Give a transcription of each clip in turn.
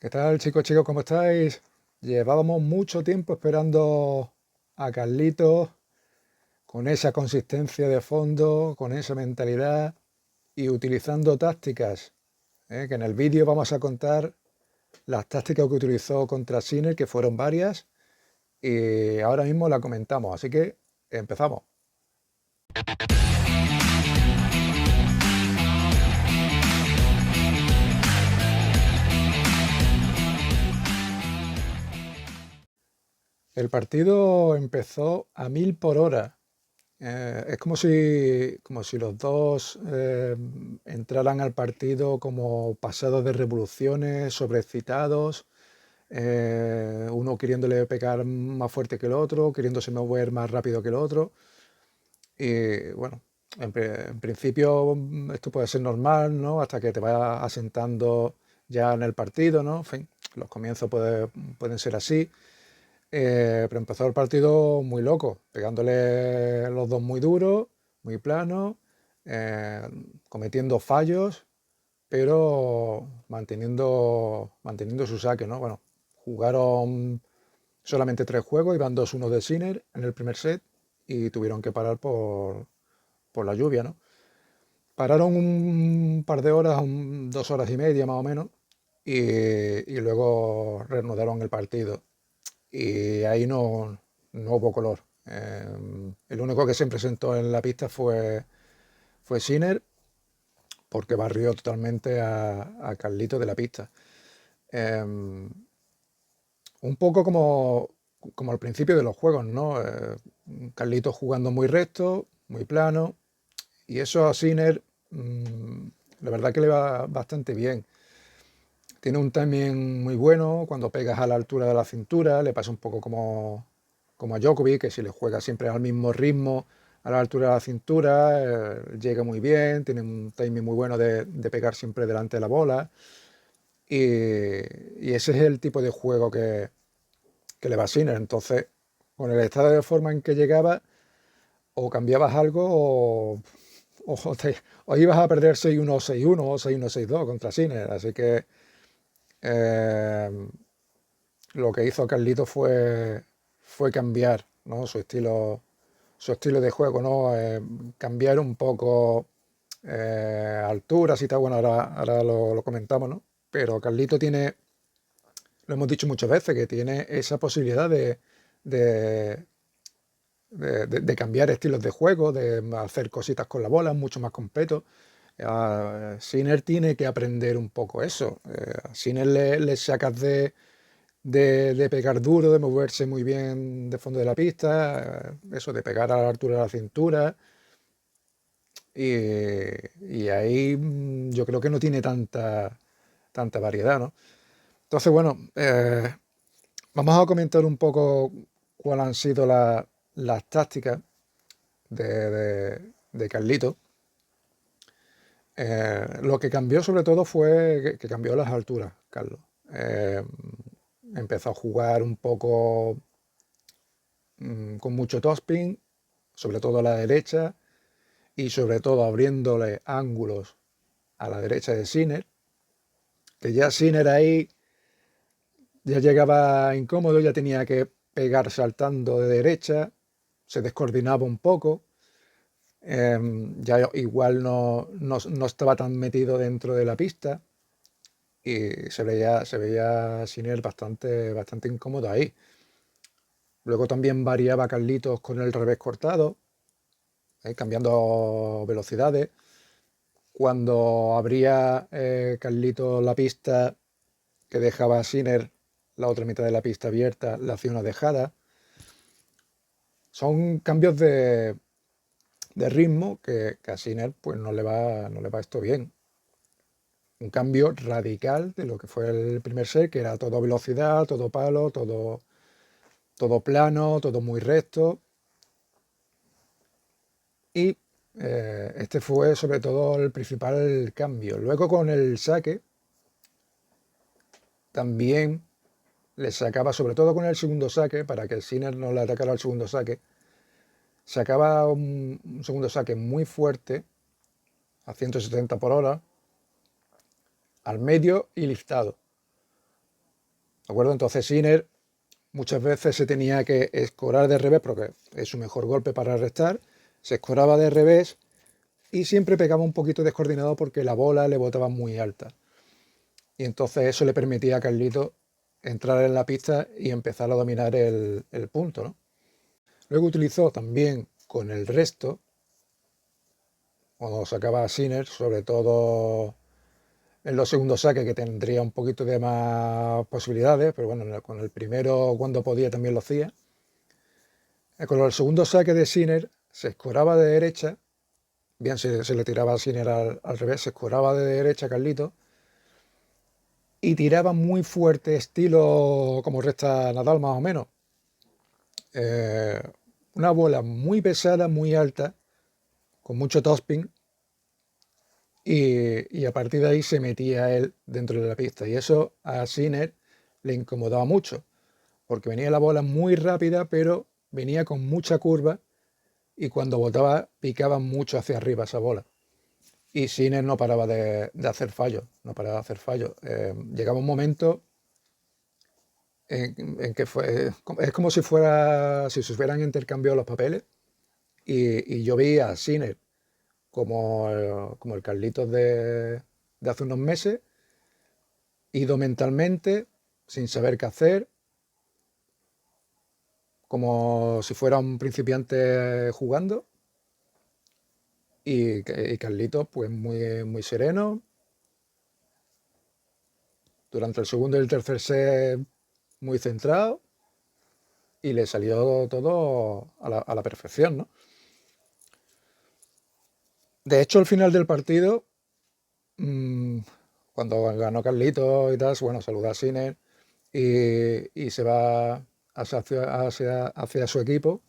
¿Qué tal, chicos? ¿Cómo estáis? Llevábamos mucho tiempo esperando a Carlitos con esa consistencia de fondo, con esa mentalidad y utilizando tácticas, que en el vídeo vamos a contar las tácticas que utilizó contra Sinner, que fueron varias, y ahora mismo la comentamos. Así que empezamos. El partido empezó a 1000 por hora. Es como si los dos entraran al partido como pasados de revoluciones, sobreexcitados, uno queriéndole pegar más fuerte que el otro, queriéndose mover más rápido que el otro. Y bueno, en principio esto puede ser normal, ¿no? Hasta que te vayas asentando ya en el partido, ¿no? En fin, los comienzos pueden ser así. Pero empezó el partido muy loco, pegándole los dos muy duros, muy planos, eh, cometiendo fallos, pero manteniendo su saque, ¿no? Bueno, jugaron solamente 3 juegos, iban 2-1 de Sinner en el primer set y tuvieron que parar por la lluvia, ¿no? Pararon un par de horas, 2 horas y media más o menos, y luego reanudaron el partido y ahí no hubo color. El único que se presentó en la pista fue Sinner, porque barrió totalmente a Carlito de la pista. Eh, un poco como al principio de los juegos, ¿no? Carlito jugando muy recto, muy plano, y eso a Sinner, la verdad que le va bastante bien. Tiene un timing muy bueno cuando pegas a la altura de la cintura, le pasa un poco como a Djokovic, que si le juega siempre al mismo ritmo, a la altura de la cintura, llega muy bien, tiene un timing muy bueno de pegar siempre delante de la bola. Y ese es el tipo de juego que le va a Sinner. Entonces, con el estado de forma en que llegaba, o cambiabas algo o, te- o ibas a perder 6-1, 6-1 o 6-1, 6-2 contra Sinner. Así que eh, lo que hizo Carlito fue cambiar, ¿no? Su estilo de juego, ¿no? Cambiar un poco alturas y tal. Bueno, ahora lo comentamos, ¿no? Pero Carlito tiene, lo hemos dicho muchas veces, que tiene esa posibilidad de, de cambiar estilos de juego, de hacer cositas con la bola, mucho más completo. Sinner tiene que aprender un poco eso. A Sinner le sacas de pegar duro, de moverse muy bien de fondo de la pista, eso de pegar a la altura de la cintura. Y ahí yo creo que no tiene tanta variedad, ¿no? Entonces, bueno, vamos a comentar un poco cuáles han sido las tácticas de Carlito. Lo que cambió sobre todo fue que cambió las alturas, Carlos. Eh, Empezó a jugar un poco con mucho topspin, sobre todo a la derecha, y sobre todo abriéndole ángulos a la derecha de Sinner, que ya Sinner ahí ya llegaba incómodo, ya tenía que pegar saltando de derecha, se descoordinaba un poco, ya igual no estaba tan metido dentro de la pista y se veía Sinner bastante incómodo ahí. Luego también variaba Carlitos con el revés cortado, cambiando velocidades. Cuando abría Carlitos la pista que dejaba a Sinner la otra mitad de la pista abierta, le hacía una dejada. Son cambios de ritmo que a Sinner pues no le va esto bien. Un cambio radical de lo que fue el primer set, que era todo velocidad, todo palo, todo plano, todo muy recto. Y este fue sobre todo el principal cambio. Luego con el saque también le sacaba, sobre todo con el segundo saque, para que el Sinner no le atacara al segundo saque, sacaba un segundo saque muy fuerte, a 170 por hora, al medio y liftado. ¿De acuerdo? Entonces Sinner muchas veces se tenía que escorar de revés, porque es su mejor golpe para restar, se escoraba de revés y siempre pegaba un poquito descoordinado porque la bola le botaba muy alta. Y entonces eso le permitía a Carlito entrar en la pista y empezar a dominar el punto, ¿no? Luego utilizó también con el resto, cuando sacaba a Sinner, sobre todo en los segundos saques, que tendría un poquito de más posibilidades, pero bueno, con el primero, cuando podía, también lo hacía. Con el segundo saque de Sinner se escoraba de derecha, bien se le tiraba a Sinner al revés, se escoraba de derecha Carlito y tiraba muy fuerte, estilo como resta Nadal más o menos. Eh, una bola muy pesada, muy alta, con mucho topspin, y a partir de ahí se metía él dentro de la pista. Y eso a Sinner le incomodaba mucho, porque venía la bola muy rápida, pero venía con mucha curva y cuando botaba picaba mucho hacia arriba esa bola. Y Sinner no paraba de hacer fallos, no paraba de hacer fallos. Llegaba un momento en que es como si fuera, si se hubieran intercambiado los papeles y yo vi a Sinner como el Carlitos de hace unos meses, ido mentalmente, sin saber qué hacer, como si fuera un principiante jugando, y Carlitos pues muy sereno. Durante el segundo y el tercer set muy centrado y le salió todo a la perfección, ¿no? De hecho, al final del partido, mmm, cuando ganó Carlitos y tal, bueno, saluda a Sinner y se va hacia su equipo.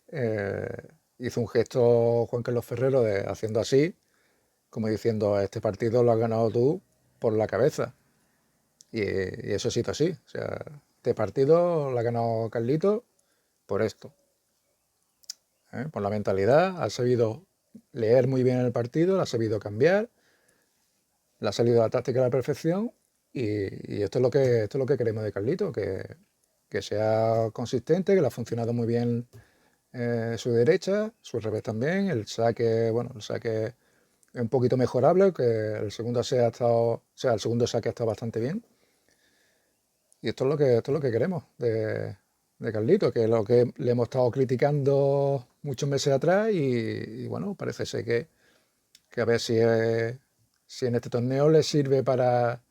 eh, Hizo un gesto Juan Carlos Ferrero haciendo así, como diciendo, este partido lo has ganado tú por la cabeza. Y eso ha sido así. O sea, este partido lo ha ganado Carlitos por esto, ¿eh? Por la mentalidad, ha sabido leer muy bien el partido, lo ha sabido cambiar, le ha salido la táctica a la perfección y esto es lo que queremos de Carlitos, que sea consistente, que le ha funcionado muy bien su derecha, su revés también, el saque, bueno, el saque es un poquito mejorable, que el segundo se ha estado, o sea, el segundo saque ha estado bastante bien. Y esto es lo que queremos de Carlito, que es lo que le hemos estado criticando muchos meses atrás y bueno, parece ser que a ver si en este torneo le sirve bueno,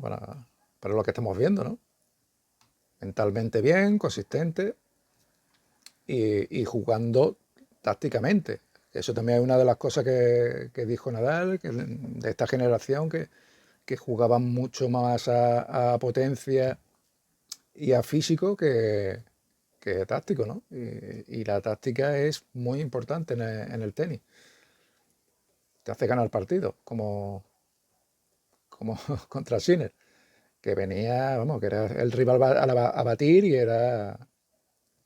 para lo que estamos viendo, ¿no? Mentalmente bien, consistente y jugando tácticamente. Eso también es una de las cosas que dijo Nadal, de esta generación, que jugaban mucho más a potencia y a físico que táctico, ¿no? Y la táctica es muy importante en el tenis. Te hace ganar partido, como contra Sinner, que venía, vamos, que era el rival a batir y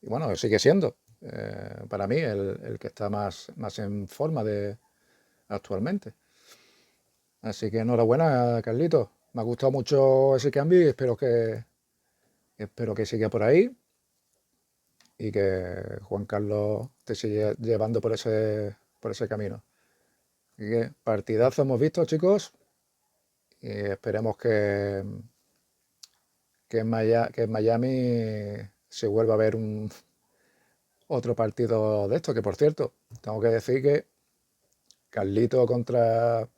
bueno, sigue siendo, para mí, el que está más en forma actualmente. Así que enhorabuena, Carlito. Me ha gustado mucho ese cambio y espero que siga por ahí y que Juan Carlos te siga llevando por ese camino. Así que partidazo hemos visto, chicos, y esperemos que en Miami se vuelva a ver otro partido de esto, que por cierto, tengo que decir que Carlito contra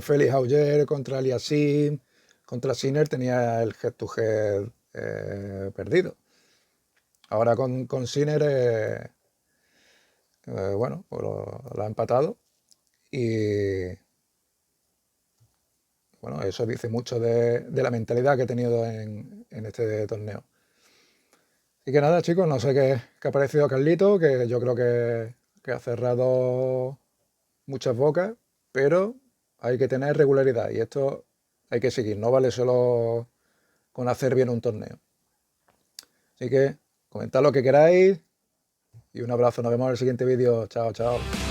Félix Auger, contra Aliassime, contra Sinner tenía el head to head perdido. Ahora con Sinner, bueno, pues lo ha empatado y bueno, eso dice mucho de la mentalidad que he tenido en este torneo. Así que nada, chicos, no sé qué ha parecido Carlito, que yo creo que ha cerrado muchas bocas, pero hay que tener regularidad y esto hay que seguir, no vale solo con hacer bien un torneo. Así que comentad lo que queráis y un abrazo, nos vemos en el siguiente vídeo. Chao, chao.